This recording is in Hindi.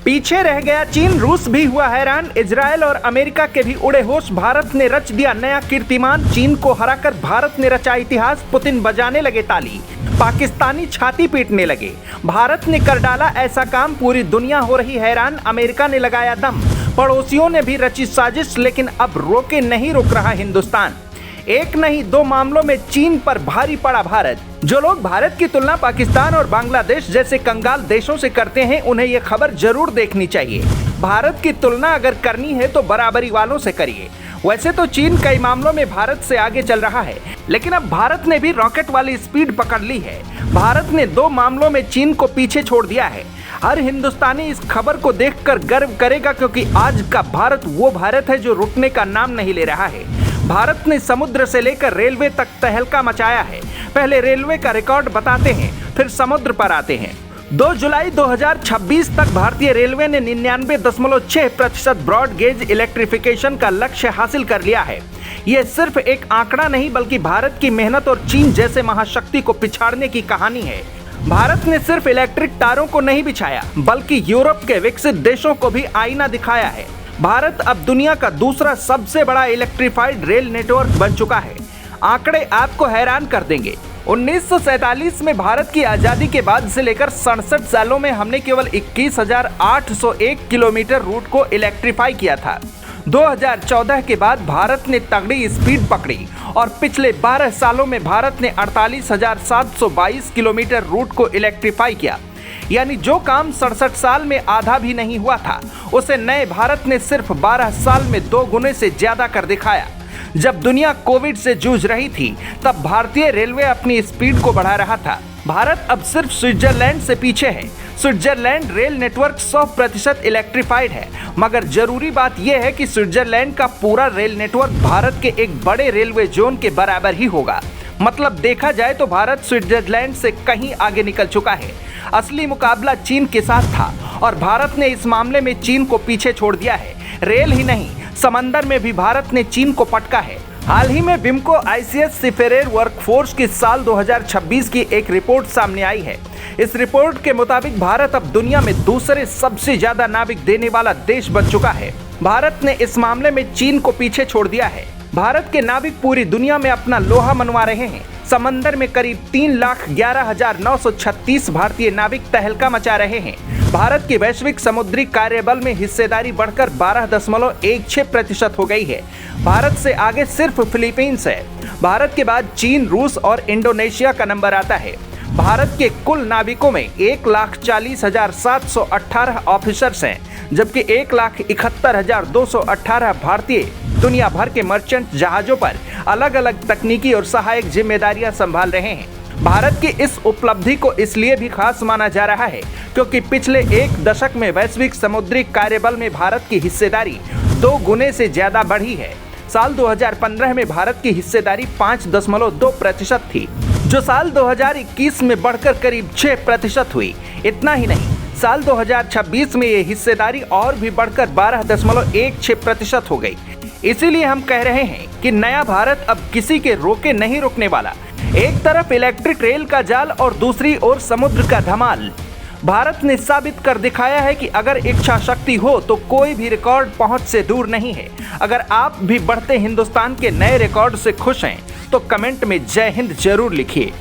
पीछे रह गया चीन, रूस भी हुआ हैरान, इजराइल और अमेरिका के भी उड़े होश। भारत ने रच दिया नया कीर्तिमान, चीन को हराकर भारत ने रचा इतिहास। पुतिन बजाने लगे ताली, पाकिस्तानी छाती पीटने लगे। भारत ने कर डाला ऐसा काम, पूरी दुनिया हो रही हैरान। अमेरिका ने लगाया दम, पड़ोसियों ने भी रची साजिश, लेकिन अब रोके नहीं रुक रहा हिंदुस्तान। एक नहीं दो मामलों में चीन पर भारी पड़ा भारत। जो लोग भारत की तुलना पाकिस्तान और बांग्लादेश जैसे कंगाल देशों से करते हैं, उन्हें ये खबर जरूर देखनी चाहिए। भारत की तुलना अगर करनी है तो बराबरी वालों से करिए। वैसे तो चीन कई मामलों में भारत से आगे चल रहा है, लेकिन अब भारत ने भी रॉकेट वाली स्पीड पकड़ ली है। भारत ने 2 मामलों में चीन को पीछे छोड़ दिया है। हर हिंदुस्तानी इस खबर को देखकर गर्व करेगा, क्योंकि आज का भारत वो भारत है जो रुकने का नाम नहीं ले रहा है। भारत ने समुद्र से लेकर रेलवे तक तहलका मचाया है। पहले रेलवे का रिकॉर्ड बताते हैं, फिर समुद्र पर आते हैं। 2 जुलाई 2026 तक भारतीय रेलवे ने 99.6% ब्रॉड गेज इलेक्ट्रिफिकेशन का लक्ष्य हासिल कर लिया है। ये सिर्फ एक आंकड़ा नहीं, बल्कि भारत की मेहनत और चीन जैसे महाशक्ति को पिछाड़ने की कहानी है। भारत ने सिर्फ इलेक्ट्रिक तारों को नहीं बिछाया, बल्कि यूरोप के विकसित देशों को भी आईना दिखाया है। भारत अब दुनिया का दूसरा सबसे बड़ा इलेक्ट्रिफाइड रेल नेटवर्क बन चुका है। आंकड़े आपको हैरान कर देंगे। 1947 में भारत की आज़ादी के बाद से लेकर 67 सालों में हमने केवल 21,801 किलोमीटर रूट को इलेक्ट्रीफाई किया था। 2014 के बाद भारत ने तगड़ी स्पीड पकड़ी और पिछले 12 सालों में भारत ने 48,722 किलोमीटर रूट को इलेक्ट्रीफाई किया। यानी जो काम 67 साल में आधा भी नहीं हुआ था, उसे नए भारत ने सिर्फ 12 साल में 2 गुने से ज्यादा कर दिखाया। जब दुनिया कोविड से जूझ रही थी, तब भारतीय रेलवे अपनी स्पीड को बढ़ा रहा था। भारत अब सिर्फ स्विट्जरलैंड से पीछे है। स्विट्जरलैंड रेल नेटवर्क 100% इलेक्ट्रीफाइड है, मगर जरूरी बात यह है कि स्विट्जरलैंड का पूरा रेल नेटवर्क भारत के एक बड़े रेलवे जोन के बराबर ही होगा। मतलब देखा जाए तो भारत स्विट्जरलैंड से कहीं आगे निकल चुका है। असली मुकाबला चीन के साथ था और भारत ने इस मामले में चीन को पीछे छोड़ दिया है। रेल ही नहीं, समंदर में भी भारत ने चीन को पटका है। हाल ही में बिमको ICS सीफेरेर वर्कफोर्स की साल 2026 की एक रिपोर्ट सामने आई है। इस रिपोर्ट के मुताबिक भारत अब दुनिया में दूसरे सबसे ज्यादा नाविक देने वाला देश बन चुका है। भारत ने इस मामले में चीन को पीछे छोड़ दिया है। भारत के नाविक पूरी दुनिया में अपना लोहा मनवा रहे हैं। समंदर में करीब 3,11,936 भारतीय नाविक तहलका मचा रहे हैं। भारत की वैश्विक समुद्री कार्यबल में हिस्सेदारी बढ़कर 12.16% हो गई है। भारत से आगे सिर्फ फिलीपींस है। भारत के बाद चीन, रूस और इंडोनेशिया का नंबर आता है। भारत के कुल नाविकों में 1,40,718 ऑफिसर्स हैं, जबकि 1,71,218 भारतीय दुनिया भर के मर्चेंट जहाजों पर अलग अलग तकनीकी और सहायक जिम्मेदारियां संभाल रहे हैं। भारत की इस उपलब्धि को इसलिए भी खास माना जा रहा है क्योंकि पिछले 1 दशक में वैश्विक समुद्री कार्यबल में भारत की हिस्सेदारी 2 गुने से ज्यादा बढ़ी है। साल 2015 में भारत की हिस्सेदारी 5.2% थी, जो साल 2021 में बढ़कर करीब 6% हुई। इतना ही नहीं, साल 2026 में ये हिस्सेदारी और भी बढ़कर 12.16% हो गई। इसीलिए हम कह रहे हैं कि नया भारत अब किसी के रोके नहीं रुकने वाला। एक तरफ इलेक्ट्रिक रेल का जाल और दूसरी ओर समुद्र का धमाल। भारत ने साबित कर दिखाया है कि अगर इच्छा शक्ति हो तो कोई भी रिकॉर्ड पहुंच से दूर नहीं है। अगर आप भी बढ़ते हिंदुस्तान के नए रिकॉर्ड से खुश हैं तो कमेंट में जय हिंद जरूर लिखिए।